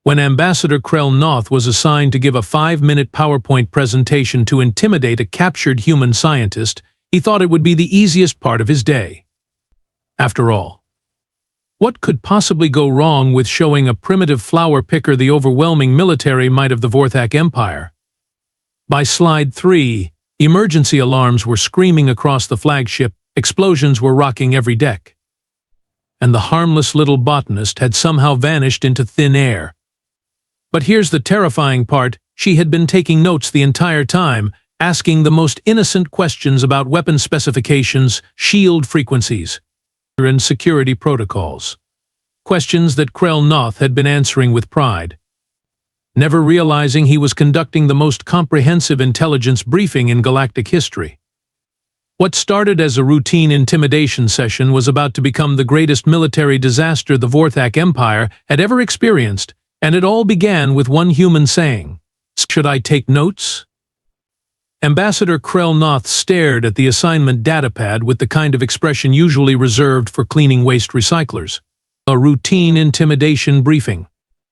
When Ambassador Krell Noth was assigned to give a 5-minute PowerPoint presentation to intimidate a captured human scientist, he thought it would be the easiest part of his day. After all, what could possibly go wrong with showing a primitive flower picker the overwhelming military might of the Vorthak Empire? By slide 3, emergency alarms were screaming across the flagship, explosions were rocking every deck. And the harmless little botanist had somehow vanished into thin air. But here's the terrifying part: she had been taking notes the entire time, asking the most innocent questions about weapon specifications, shield frequencies, and security protocols. Questions that Krell Noth had been answering with pride, never realizing he was conducting the most comprehensive intelligence briefing in galactic history. What started as a routine intimidation session was about to become the greatest military disaster the Vorthak Empire had ever experienced, and it all began with one human saying, "Should I take notes?" Ambassador Krell Noth stared at the assignment datapad with the kind of expression usually reserved for cleaning waste recyclers. A routine intimidation briefing.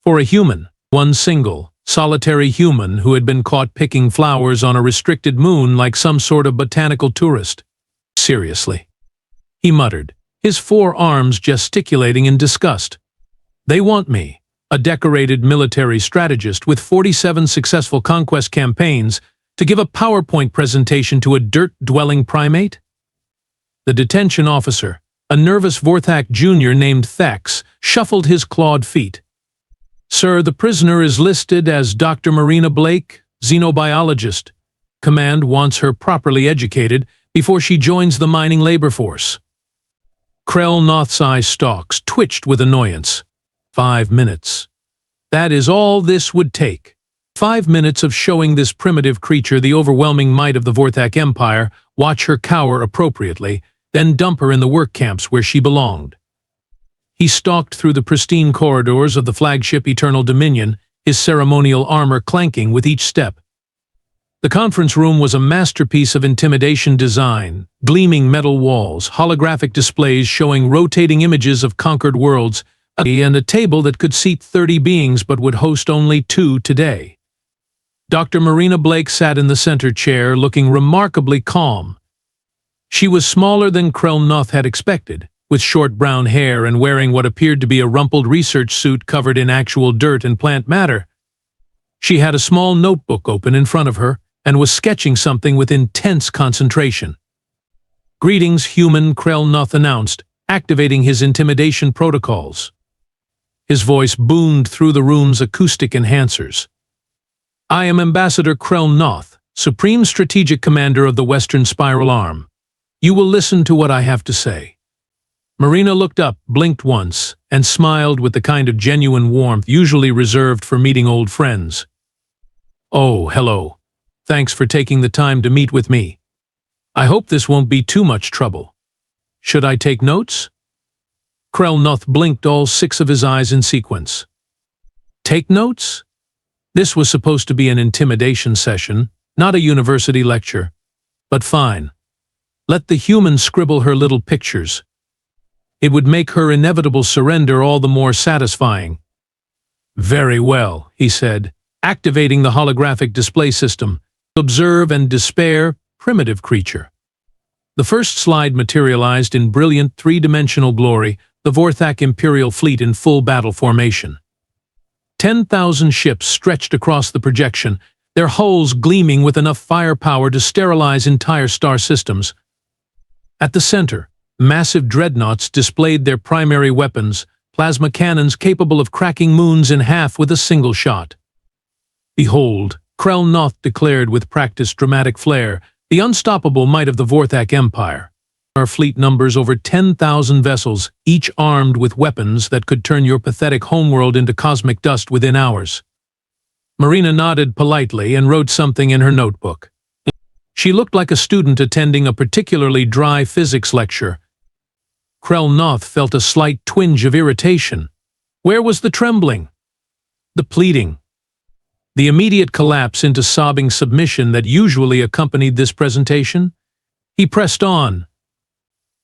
For a human, one single, solitary human who had been caught picking flowers on a restricted moon like some sort of botanical tourist. Seriously, he muttered, his 4 arms gesticulating in disgust. They want me, a decorated military strategist with 47 successful conquest campaigns, to give a PowerPoint presentation to a dirt-dwelling primate? The detention officer, a nervous Vorthak Jr. named Thax, shuffled his clawed feet. "Sir, the prisoner is listed as Dr. Marina Blake, xenobiologist. Command wants her properly educated before she joins the mining labor force." Krell Noth's eye stalks twitched with annoyance. 5 minutes. That is all this would take. 5 minutes of showing this primitive creature the overwhelming might of the Vorthak Empire, watch her cower appropriately, then dump her in the work camps where she belonged. He stalked through the pristine corridors of the flagship Eternal Dominion, his ceremonial armor clanking with each step. The conference room was a masterpiece of intimidation design, gleaming metal walls, holographic displays showing rotating images of conquered worlds, and a table that could seat 30 beings but would host only 2 today. Dr. Marina Blake sat in the center chair, looking remarkably calm. She was smaller than Krell Noth had expected, with short brown hair and wearing what appeared to be a rumpled research suit covered in actual dirt and plant matter. She had a small notebook open in front of her and was sketching something with intense concentration. "Greetings, human," Krell Noth announced, activating his intimidation protocols. His voice boomed through the room's acoustic enhancers. "I am Ambassador Krell Noth, Supreme Strategic Commander of the Western Spiral Arm. You will listen to what I have to say." Marina looked up, blinked once, and smiled with the kind of genuine warmth usually reserved for meeting old friends. "Oh, hello. Thanks for taking the time to meet with me. I hope this won't be too much trouble. Should I take notes?" Krell Noth blinked all 6 of his eyes in sequence. Take notes? This was supposed to be an intimidation session, not a university lecture. But fine. Let the human scribble her little pictures. It would make her inevitable surrender all the more satisfying. "Very well," he said, activating the holographic display system. "Observe and despair, primitive creature." The first slide materialized in brilliant 3-dimensional glory, the Vorthak Imperial fleet in full battle formation. 10,000 ships stretched across the projection, their hulls gleaming with enough firepower to sterilize entire star systems. At the center, massive dreadnoughts displayed their primary weapons, plasma cannons capable of cracking moons in half with a single shot. "Behold," Krell Noth declared with practiced dramatic flair, "the unstoppable might of the Vorthak Empire. Our fleet numbers over 10,000 vessels, each armed with weapons that could turn your pathetic homeworld into cosmic dust within hours." Marina nodded politely and wrote something in her notebook. She looked like a student attending a particularly dry physics lecture. Krell Noth felt a slight twinge of irritation. Where was the trembling? The pleading? The immediate collapse into sobbing submission that usually accompanied this presentation? He pressed on.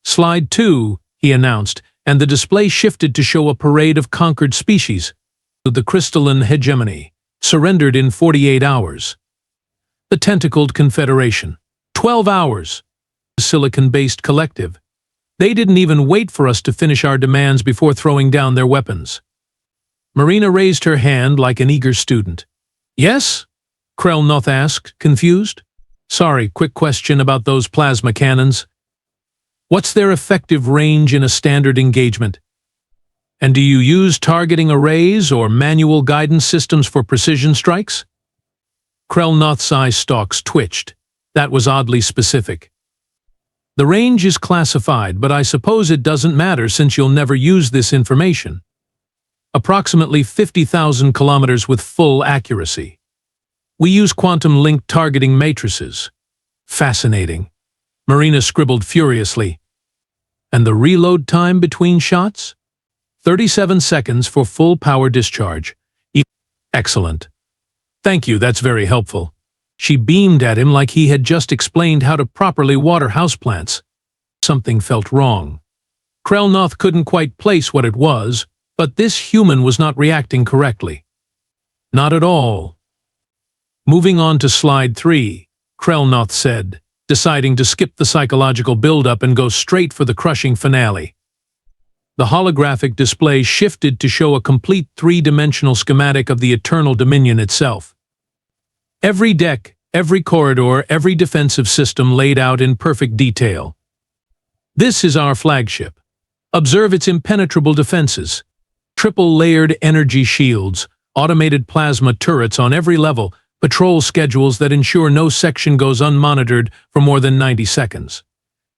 "Slide 2, he announced, and the display shifted to show a parade of conquered species. The crystalline hegemony, surrendered in 48 hours. The tentacled confederation, 12 hours. The silicon-based collective. They didn't even wait for us to finish our demands before throwing down their weapons. Marina raised her hand like an eager student. Yes? Krelnoth asked, confused. Sorry, quick question about those plasma cannons. What's their effective range in a standard engagement? And do you use targeting arrays or manual guidance systems for precision strikes? Krelnoth's eye stalks twitched. That was oddly specific. The range is classified, but I suppose it doesn't matter since you'll never use this information. Approximately 50,000 kilometers with full accuracy. We use quantum-linked targeting matrices. Fascinating. Marina scribbled furiously. And the reload time between shots? 37 seconds for full power discharge. Excellent. Thank you, that's very helpful. She beamed at him like he had just explained how to properly water houseplants. Something felt wrong. Krelnoth couldn't quite place what it was, but this human was not reacting correctly. Not at all. Moving on to slide 3, Krelnoth said, deciding to skip the psychological build-up and go straight for the crushing finale. The holographic display shifted to show a complete three-dimensional schematic of the Eternal Dominion itself. Every deck, every corridor, every defensive system laid out in perfect detail. This is our flagship. Observe its impenetrable defenses. Triple-layered energy shields, automated plasma turrets on every level, patrol schedules that ensure no section goes unmonitored for more than 90 seconds.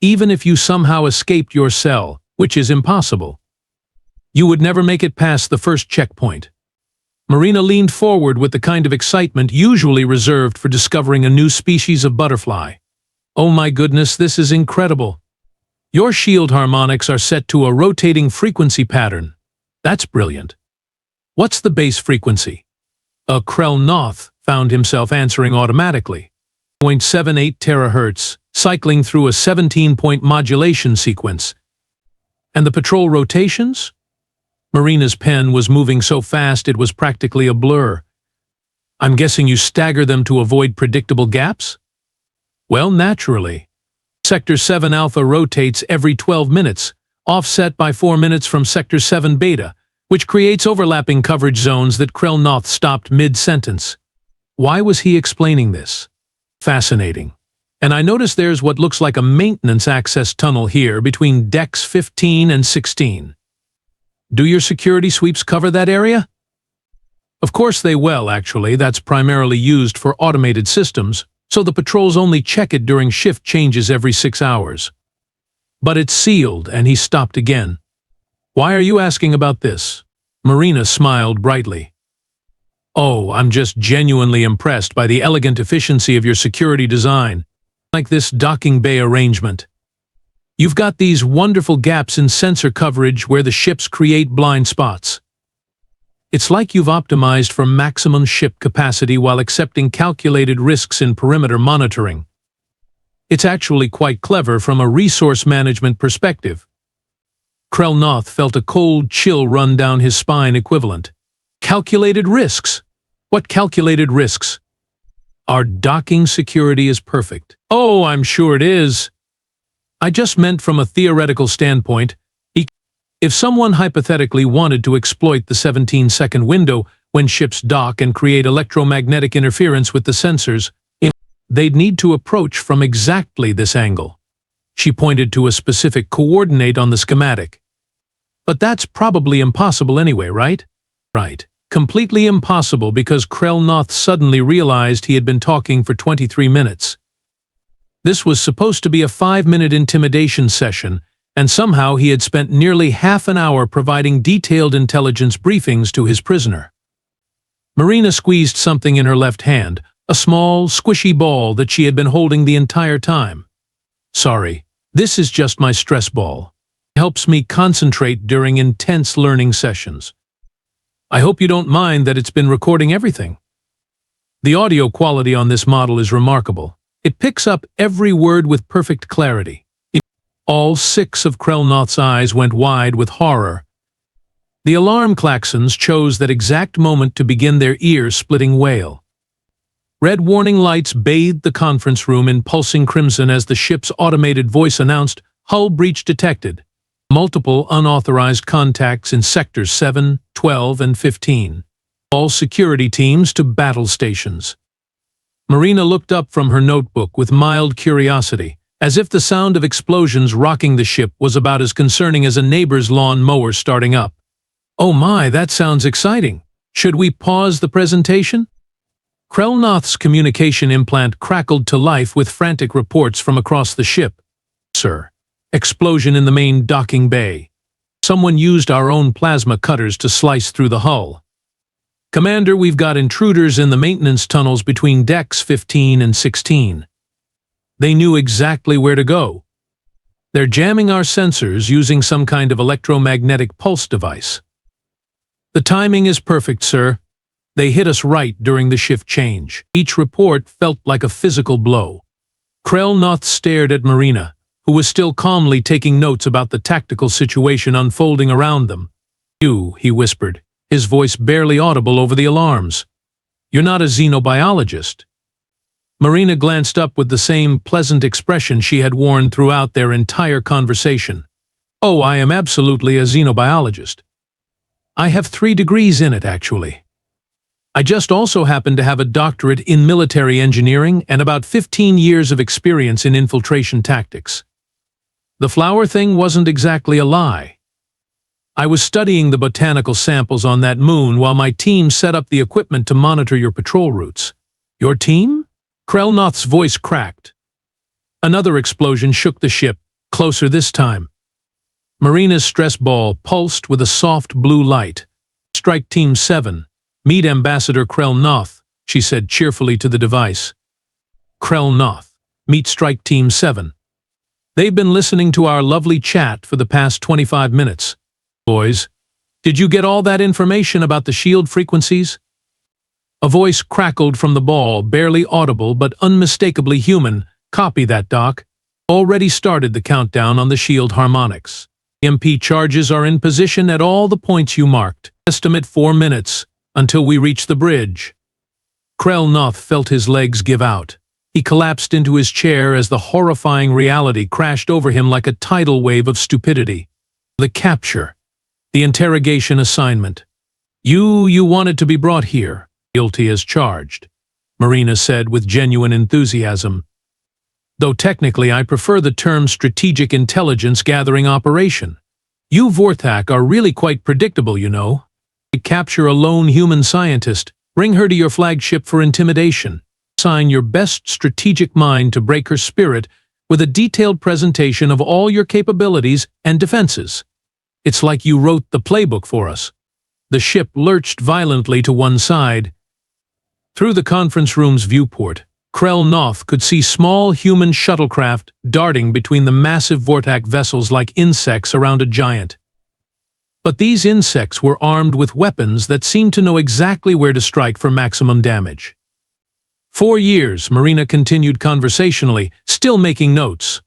Even if you somehow escaped your cell, which is impossible, you would never make it past the first checkpoint. Marina leaned forward with the kind of excitement usually reserved for discovering a new species of butterfly. Oh my goodness, this is incredible. Your shield harmonics are set to a rotating frequency pattern. That's brilliant. What's the base frequency? Krelnoth found himself answering automatically. 0.78 terahertz, cycling through a 17-point modulation sequence. And the patrol rotations? Marina's pen was moving so fast it was practically a blur. I'm guessing you stagger them to avoid predictable gaps? Well, naturally. Sector 7 Alpha rotates every 12 minutes, offset by 4 minutes from Sector 7 Beta, which creates overlapping coverage zones that Krelnoth stopped mid-sentence. Why was he explaining this? Fascinating. And I notice there's what looks like a maintenance access tunnel here between decks 15 and 16. Do your security sweeps cover that area? Of course they will, actually. That's primarily used for automated systems, so the patrols only check it during shift changes every 6 hours. But it's sealed, and he stopped again. Why are you asking about this? Marina smiled brightly. Oh, I'm just genuinely impressed by the elegant efficiency of your security design. Like this docking bay arrangement. You've got these wonderful gaps in sensor coverage where the ships create blind spots. It's like you've optimized for maximum ship capacity while accepting calculated risks in perimeter monitoring. It's actually quite clever from a resource management perspective. Krelnoth felt a cold chill run down his spine equivalent. Calculated risks? What calculated risks? Our docking security is perfect. Oh, I'm sure it is. I just meant from a theoretical standpoint. If someone hypothetically wanted to exploit the 17-second window when ships dock and create electromagnetic interference with the sensors, they'd need to approach from exactly this angle. She pointed to a specific coordinate on the schematic. But that's probably impossible anyway, right? Right. Completely impossible because Krelnoth suddenly realized he had been talking for 23 minutes. This was supposed to be a 5-minute intimidation session, and somehow he had spent nearly half an hour providing detailed intelligence briefings to his prisoner. Marina squeezed something in her left hand, a small, squishy ball that she had been holding the entire time. Sorry, this is just my stress ball. It helps me concentrate during intense learning sessions. I hope you don't mind that it's been recording everything. The audio quality on this model is remarkable. It picks up every word with perfect clarity. All 6 of Krelnoth's eyes went wide with horror. The alarm klaxons chose that exact moment to begin their ear-splitting wail. Red warning lights bathed the conference room in pulsing crimson as the ship's automated voice announced, "Hull breach detected. Multiple unauthorized contacts in sectors 7, 12, and 15. All security teams to battle stations." Marina looked up from her notebook with mild curiosity, as if the sound of explosions rocking the ship was about as concerning as a neighbor's lawn mower starting up. "Oh my, that sounds exciting. Should we pause the presentation?" Krelnoth's communication implant crackled to life with frantic reports from across the ship. "Sir. Explosion in the main docking bay. Someone used our own plasma cutters to slice through the hull. Commander, we've got intruders in the maintenance tunnels between decks 15 and 16. They knew exactly where to go. They're jamming our sensors using some kind of electromagnetic pulse device. The timing is perfect, sir. They hit us right during the shift change." Each report felt like a physical blow. Krelnoth stared at Marina, who was still calmly taking notes about the tactical situation unfolding around them. "You," he whispered, his voice barely audible over the alarms. "You're not a xenobiologist." Marina glanced up with the same pleasant expression she had worn throughout their entire conversation. "Oh, I am absolutely a xenobiologist. I have 3 degrees in it, actually. I just also happen to have a doctorate in military engineering and about 15 years of experience in infiltration tactics. The flower thing wasn't exactly a lie. I was studying the botanical samples on that moon while my team set up the equipment to monitor your patrol routes." "Your team?" Krelnoth's voice cracked. Another explosion shook the ship, closer this time. Marina's stress ball pulsed with a soft blue light. "Strike Team 7. Meet Ambassador Krelnoth," she said cheerfully to the device. "Krelnoth. Meet Strike Team 7. They've been listening to our lovely chat for the past 25 minutes. Boys, did you get all that information about the shield frequencies?" A voice crackled from the ball, barely audible but unmistakably human. "Copy that, Doc. Already started the countdown on the shield harmonics. EMP charges are in position at all the points you marked. Estimate 4 minutes, until we reach the bridge." Krelnoth felt his legs give out. He collapsed into his chair as the horrifying reality crashed over him like a tidal wave of stupidity. The capture. The interrogation assignment. You wanted to be brought here, guilty as charged," Marina said with genuine enthusiasm. "Though technically I prefer the term strategic intelligence gathering operation. You Vorthak are really quite predictable, you know. Capture a lone human scientist, bring her to your flagship for intimidation. Assign your best strategic mind to break her spirit with a detailed presentation of all your capabilities and defenses. It's like you wrote the playbook for us." The ship lurched violently to one side. Through the conference room's viewport, Krelnoth could see small human shuttlecraft darting between the massive Vorthak vessels like insects around a giant. But these insects were armed with weapons that seemed to know exactly where to strike for maximum damage. 4 years, Marina continued conversationally, still making notes.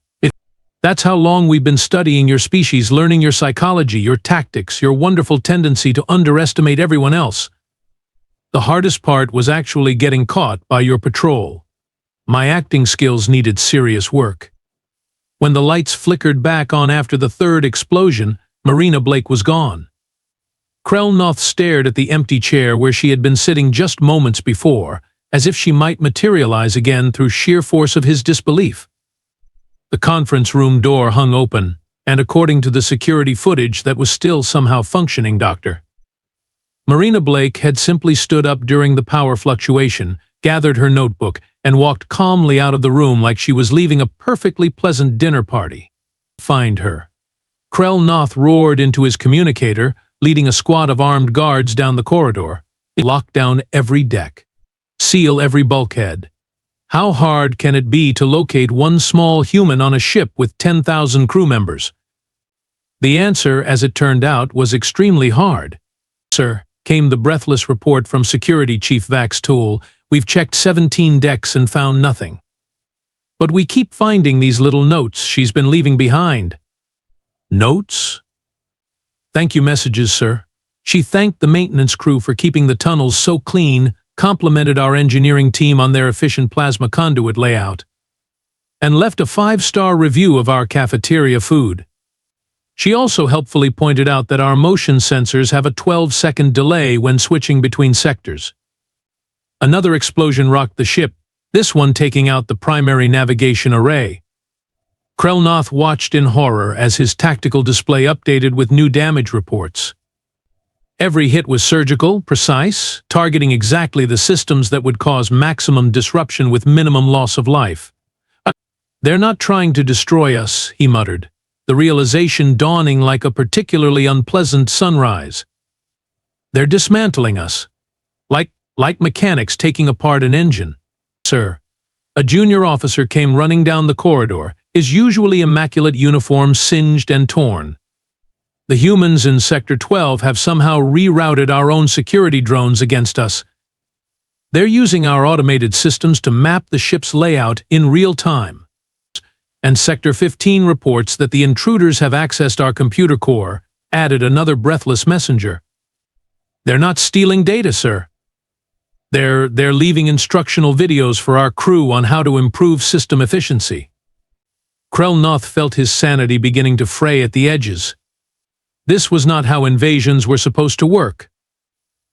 That's how long we've been studying your species, learning your psychology, your tactics, your wonderful tendency to underestimate everyone else. The hardest part was actually getting caught by your patrol. My acting skills needed serious work." When the lights flickered back on after the 3rd explosion, Marina Blake was gone. Krelnoth stared at the empty chair where she had been sitting just moments before, as if she might materialize again through sheer force of his disbelief. The conference room door hung open, and according to the security footage that was still somehow functioning, Dr. Marina Blake had simply stood up during the power fluctuation, gathered her notebook, and walked calmly out of the room like she was leaving a perfectly pleasant dinner party. "Find her." Krelnoth roared into his communicator, leading a squad of armed guards down the corridor. "Lock down every deck. Seal every bulkhead. How hard can it be to locate one small human on a ship with 10,000 crew members?" The answer, as it turned out, was extremely hard. "Sir," came the breathless report from Security Chief Vax Tool, "we've checked 17 decks and found nothing. But we keep finding these little notes she's been leaving behind." "Notes?" "Thank you messages, sir. She thanked the maintenance crew for keeping the tunnels so clean, complimented our engineering team on their efficient plasma conduit layout, and left a 5-star review of our cafeteria food. She also helpfully pointed out that our motion sensors have a 12-second delay when switching between sectors. Another explosion rocked the ship, this one taking out the primary navigation array. Krelnoth watched in horror as his tactical display updated with new damage reports. Every hit was surgical, precise, targeting exactly the systems that would cause maximum disruption with minimum loss of life. "They're not trying to destroy us," he muttered, the realization dawning like a particularly unpleasant sunrise. "They're dismantling us. Like mechanics taking apart an engine." "Sir." A junior officer came running down the corridor, his usually immaculate uniform singed and torn. "The humans in Sector 12 have somehow rerouted our own security drones against us. They're using our automated systems to map the ship's layout in real time. And Sector 15 reports that the intruders have accessed our computer core," added another breathless messenger. "They're not stealing data, sir. They're leaving instructional videos for our crew on how to improve system efficiency." Krelnoth felt his sanity beginning to fray at the edges. This was not how invasions were supposed to work.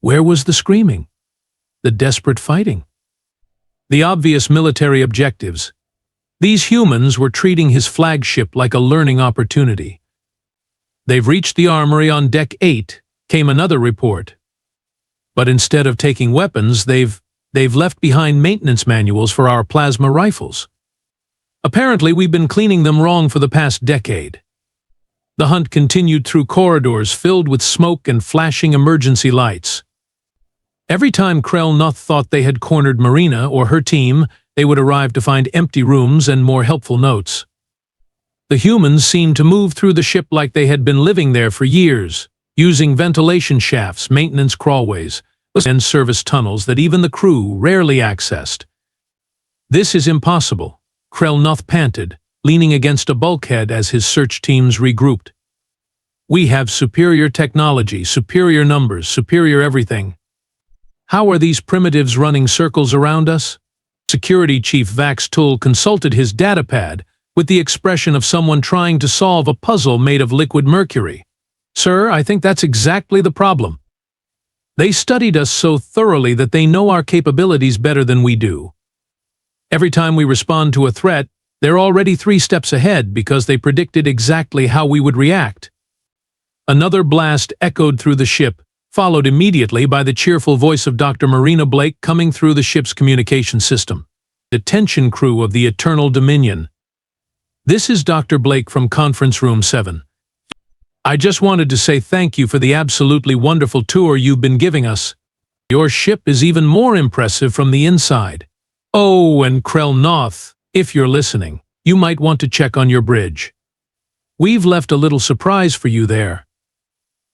Where was the screaming? The desperate fighting? The obvious military objectives? These humans were treating his flagship like a learning opportunity. "They've reached the armory on Deck 8, came another report. But instead of taking weapons, they've left behind maintenance manuals for our plasma rifles. Apparently, we've been cleaning them wrong for the past decade." The hunt continued through corridors filled with smoke and flashing emergency lights. Every time Krelnoth thought they had cornered Marina or her team, they would arrive to find empty rooms and more helpful notes. The humans seemed to move through the ship like they had been living there for years, using ventilation shafts, maintenance crawlways, and service tunnels that even the crew rarely accessed. "This is impossible," Krelnoth panted, leaning against a bulkhead as his search teams regrouped. "We have superior technology, superior numbers, superior everything. How are these primitives running circles around us?" Security Chief Vax Tull consulted his datapad with the expression of someone trying to solve a puzzle made of liquid mercury. "Sir, I think that's exactly the problem. They studied us so thoroughly that they know our capabilities better than we do. Every time we respond to a threat, they're already 3 steps ahead because they predicted exactly how we would react." Another blast echoed through the ship, followed immediately by the cheerful voice of Dr. Marina Blake coming through the ship's communication system. "Attention crew of the Eternal Dominion. This is Dr. Blake from Conference Room 7. I just wanted to say thank you for the absolutely wonderful tour you've been giving us. Your ship is even more impressive from the inside. Oh, and Krelnoth, if you're listening, you might want to check on your bridge. We've left a little surprise for you there.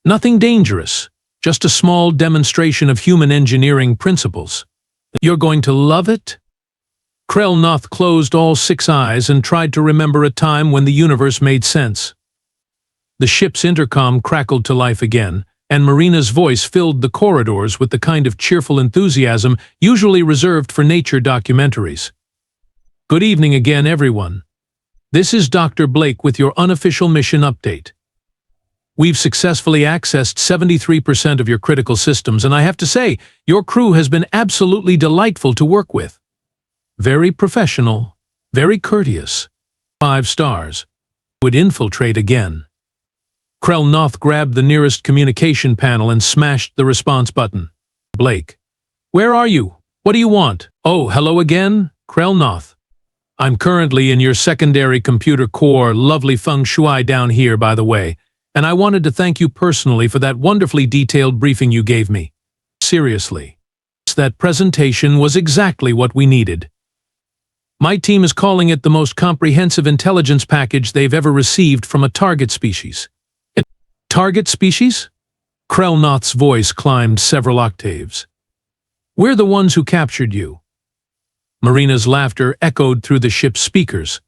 Nothing dangerous, just a small demonstration of human engineering principles. You're going to love it?" Krelnoth closed all 6 eyes and tried to remember a time when the universe made sense. The ship's intercom crackled to life again, and Marina's voice filled the corridors with the kind of cheerful enthusiasm usually reserved for nature documentaries. "Good evening again, everyone. This is Dr. Blake with your unofficial mission update. We've successfully accessed 73% of your critical systems, and I have to say, your crew has been absolutely delightful to work with. Very professional, very courteous. 5 stars. Would infiltrate again." Krelnoth grabbed the nearest communication panel and smashed the response button. "Blake. Where are you? What do you want? Oh, hello again, Krelnoth. I'm currently in your secondary computer core, lovely feng shui down here, by the way, and I wanted to thank you personally for that wonderfully detailed briefing you gave me. Seriously. That presentation was exactly what we needed. My team is calling it the most comprehensive intelligence package they've ever received from a target species." "Target species?" Krelnoth's voice climbed several octaves. "We're the ones who captured you." Marina's laughter echoed through the ship's speakers.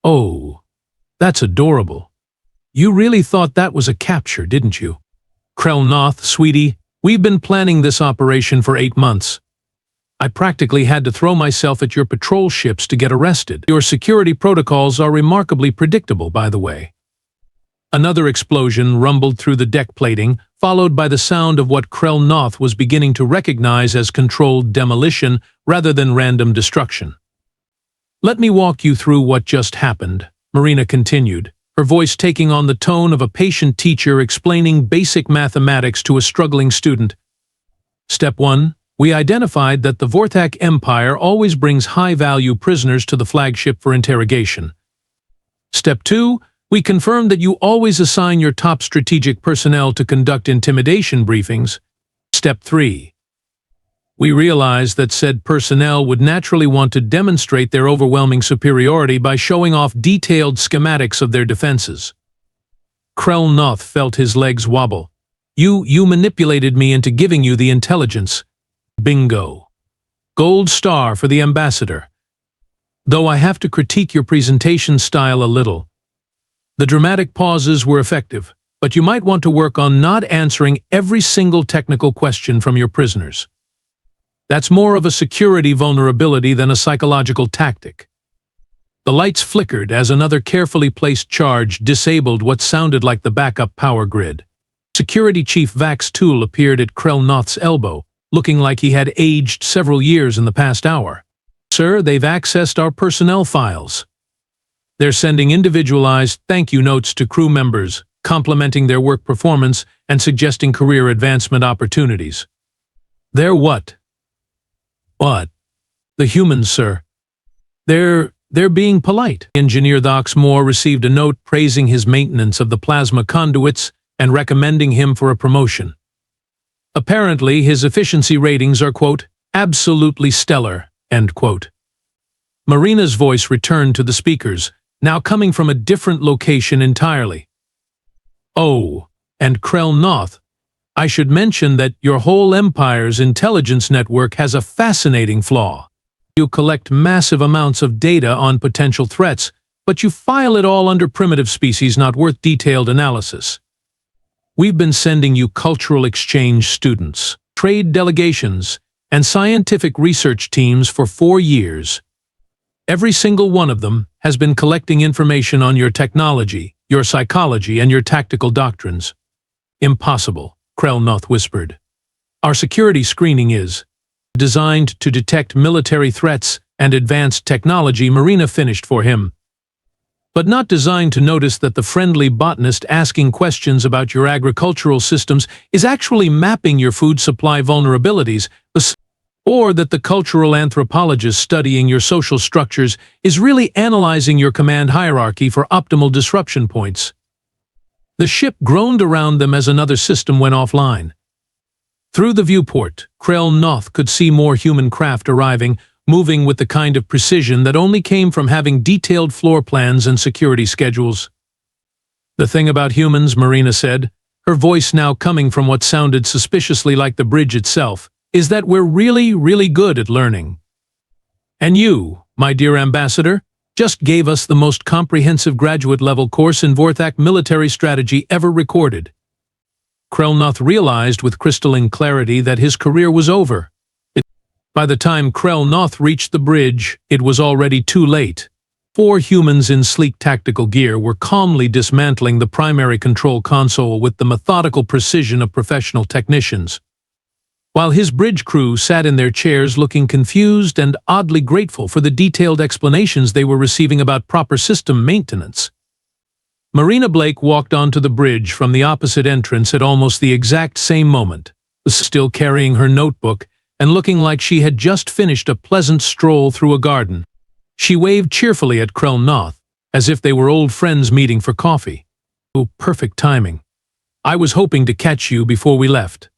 "Oh, that's adorable. You really thought that was a capture, didn't you?" Krell, sweetie, we've been planning this operation for 8 months. I practically had to throw myself at your patrol ships to get arrested. Your security protocols are remarkably predictable, by the way. Another explosion rumbled through the deck plating, followed by the sound of what Krell was beginning to recognize as controlled demolition rather than random destruction. Let me walk you through what just happened, Marina continued, her voice taking on the tone of a patient teacher explaining basic mathematics to a struggling student. Step 1. We identified that the Vorthak Empire always brings high-value prisoners to the flagship for interrogation. Step 2. We confirmed that you always assign your top strategic personnel to conduct intimidation briefings. Step 3. We realized that said personnel would naturally want to demonstrate their overwhelming superiority by showing off detailed schematics of their defenses. Krell felt his legs wobble. You manipulated me into giving you the intelligence. Bingo. Gold star for the ambassador. Though I have to critique your presentation style a little. The dramatic pauses were effective, but you might want to work on not answering every single technical question from your prisoners. That's more of a security vulnerability than a psychological tactic. The lights flickered as another carefully placed charge disabled what sounded like the backup power grid. Security Chief Vax Tool appeared at Krell elbow, looking like he had aged several years in the past hour. Sir, they've accessed our personnel files. They're sending individualized thank you notes to crew members, complimenting their work performance and suggesting career advancement opportunities. They're what? What? The humans, sir. They're being polite. Engineer Moore received a note praising his maintenance of the plasma conduits and recommending him for a promotion. Apparently, his efficiency ratings are, quote, absolutely stellar, end quote. Marina's voice returned to the speakers, now coming from a different location entirely. Oh, and Krell, I should mention that your whole empire's intelligence network has a fascinating flaw. You collect massive amounts of data on potential threats, but you file it all under primitive species not worth detailed analysis. We've been sending you cultural exchange students, trade delegations, and scientific research teams for 4 years. Every single one of them has been collecting information on your technology, your psychology, and your tactical doctrines. Impossible, Krell whispered. Our security screening is designed to detect military threats and advanced technology. Marina finished for him. But not designed to notice that the friendly botanist asking questions about your agricultural systems is actually mapping your food supply vulnerabilities, or that the cultural anthropologist studying your social structures is really analyzing your command hierarchy for optimal disruption points. The ship groaned around them as another system went offline. Through the viewport, Krell could see more human craft arriving, moving with the kind of precision that only came from having detailed floor plans and security schedules. The thing about humans, Marina said, her voice now coming from what sounded suspiciously like the bridge itself, is that we're really good at learning. And you, my dear ambassador, just gave us the most comprehensive graduate-level course in Vorthak military strategy ever recorded. Krell realized with crystalline clarity that his career was over. By the time Krell reached the bridge, it was already too late. 4 humans in sleek tactical gear were calmly dismantling the primary control console with the methodical precision of professional technicians, while his bridge crew sat in their chairs looking confused and oddly grateful for the detailed explanations they were receiving about proper system maintenance. Marina Blake walked onto the bridge from the opposite entrance at almost the exact same moment, still carrying her notebook and looking like she had just finished a pleasant stroll through a garden. She waved cheerfully at Krell, as if they were old friends meeting for coffee. Oh, perfect timing. I was hoping to catch you before we left.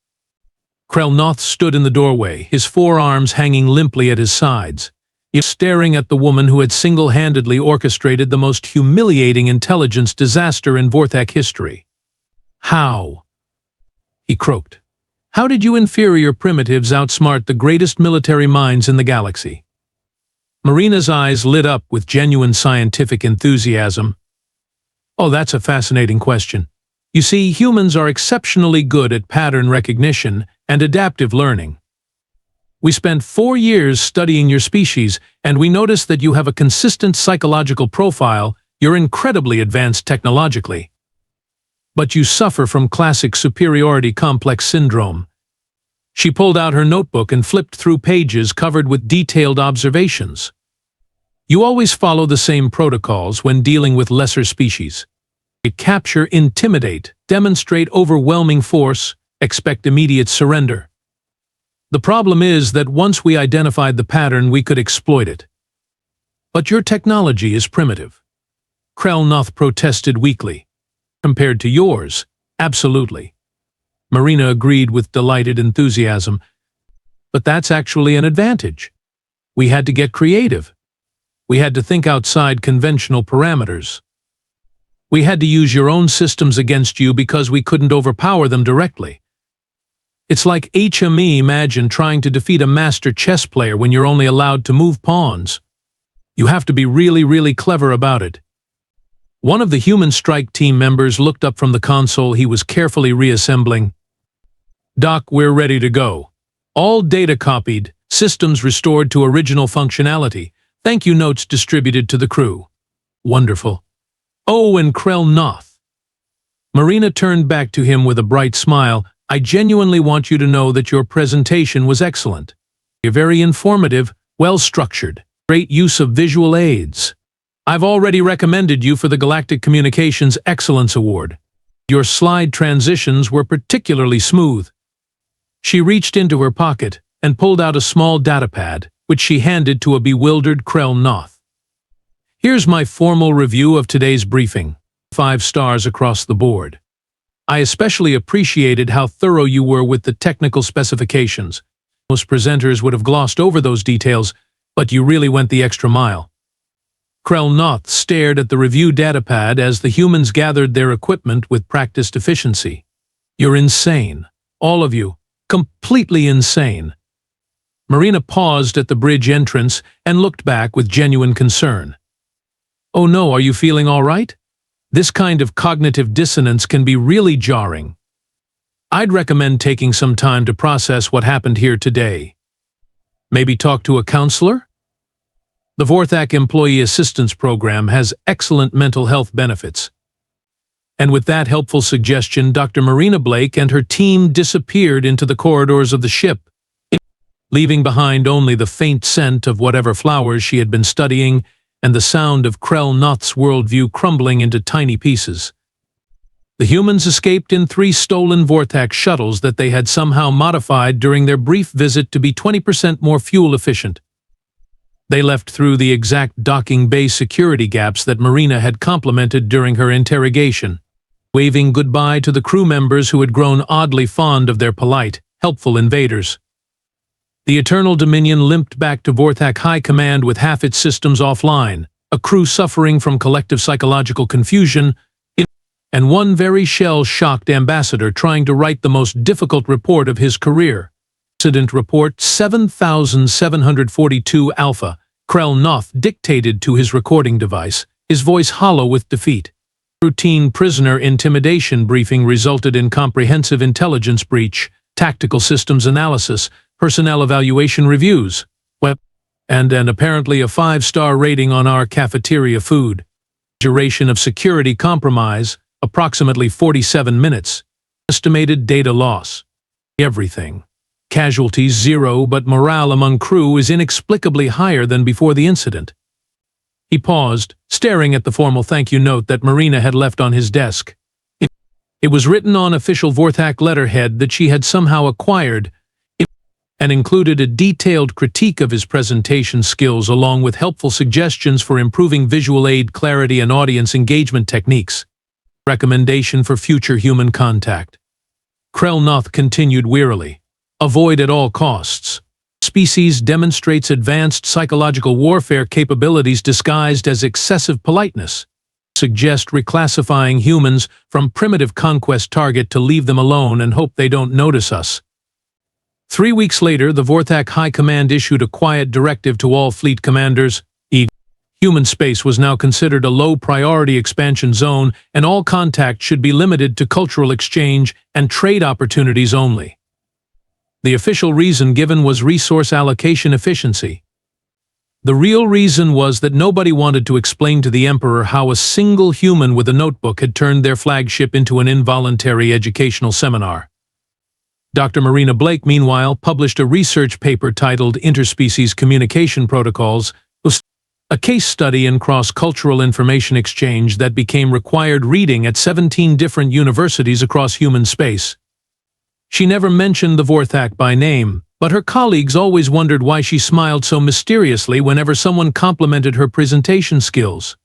Krell stood in the doorway, his forearms hanging limply at his sides, staring at the woman who had single-handedly orchestrated the most humiliating intelligence disaster in Vorthak history. How? He croaked. How did you inferior primitives outsmart the greatest military minds in the galaxy? Marina's eyes lit up with genuine scientific enthusiasm. Oh, that's a fascinating question. You see, humans are exceptionally good at pattern recognition and adaptive learning. We spent 4 years studying your species, and we noticed that you have a consistent psychological profile. You're incredibly advanced technologically. But you suffer from classic superiority complex syndrome. She pulled out her notebook and flipped through pages covered with detailed observations. You always follow the same protocols when dealing with lesser species. Capture, intimidate, demonstrate overwhelming force, expect immediate surrender. The problem is that once we identified the pattern, we could exploit it. But your technology is primitive. Krell-Noth protested weakly. Compared to yours, absolutely. Marina agreed with delighted enthusiasm. But that's actually an advantage. We had to get creative. We had to think outside conventional parameters. We had to use your own systems against you because we couldn't overpower them directly. It's like imagine trying to defeat a master chess player when you're only allowed to move pawns. You have to be really, really clever about it. One of the human strike team members looked up from the console he was carefully reassembling. Doc, we're ready to go. All data copied, systems restored to original functionality. Thank you notes distributed to the crew. Wonderful. Oh, and Krell-Noth. Marina turned back to him with a bright smile. I genuinely want you to know that your presentation was excellent. You're very informative, well-structured, great use of visual aids. I've already recommended you for the Galactic Communications Excellence Award. Your slide transitions were particularly smooth. She reached into her pocket and pulled out a small datapad, which she handed to a bewildered Krell-Noth. Here's my formal review of today's briefing. 5 stars across the board. I especially appreciated how thorough you were with the technical specifications. Most presenters would have glossed over those details, but you really went the extra mile. Krell-Noth stared at the review datapad as the humans gathered their equipment with practiced efficiency. You're insane. All of you. Completely insane. Marina paused at the bridge entrance and looked back with genuine concern. Oh no, are you feeling all right? This kind of cognitive dissonance can be really jarring. I'd recommend taking some time to process what happened here today. Maybe talk to a counselor? The Vorthak Employee Assistance Program has excellent mental health benefits. And with that helpful suggestion, Dr. Marina Blake and her team disappeared into the corridors of the ship, leaving behind only the faint scent of whatever flowers she had been studying and the sound of Krell-Noth's worldview crumbling into tiny pieces. The humans escaped in 3 stolen Vorthak shuttles that they had somehow modified during their brief visit to be 20% more fuel efficient. They left through the exact docking bay security gaps that Marina had complimented during her interrogation, waving goodbye to the crew members who had grown oddly fond of their polite, helpful invaders. The Eternal Dominion limped back to Vorthak High Command with half its systems offline, a crew suffering from collective psychological confusion, and one very shell-shocked ambassador trying to write the most difficult report of his career. Incident Report 7742 Alpha, Krell-Noth dictated to his recording device, his voice hollow with defeat. Routine prisoner intimidation briefing resulted in comprehensive intelligence breach, tactical systems analysis, personnel evaluation reviews, and apparently a 5-star rating on our cafeteria food. Duration of security compromise, approximately 47 minutes. Estimated data loss. Everything. Casualties 0, but morale among crew is inexplicably higher than before the incident. He paused, staring at the formal thank you note that Marina had left on his desk. It was written on official Vorthak letterhead that she had somehow acquired, and included a detailed critique of his presentation skills along with helpful suggestions for improving visual aid clarity and audience engagement techniques. Recommendation for future human contact. Krell-Noth continued wearily. Avoid at all costs. Species demonstrates advanced psychological warfare capabilities disguised as excessive politeness. Suggest reclassifying humans from primitive conquest target to leave them alone and hope they don't notice us. 3 weeks later, the Vorthak High Command issued a quiet directive to all fleet commanders. Human space was now considered a low-priority expansion zone, and all contact should be limited to cultural exchange and trade opportunities only. The official reason given was resource allocation efficiency. The real reason was that nobody wanted to explain to the Emperor how a single human with a notebook had turned their flagship into an involuntary educational seminar. Dr. Marina Blake, meanwhile, published a research paper titled Interspecies Communication Protocols, a case study in cross-cultural information exchange that became required reading at 17 different universities across human space. She never mentioned the Vorthak by name, but her colleagues always wondered why she smiled so mysteriously whenever someone complimented her presentation skills.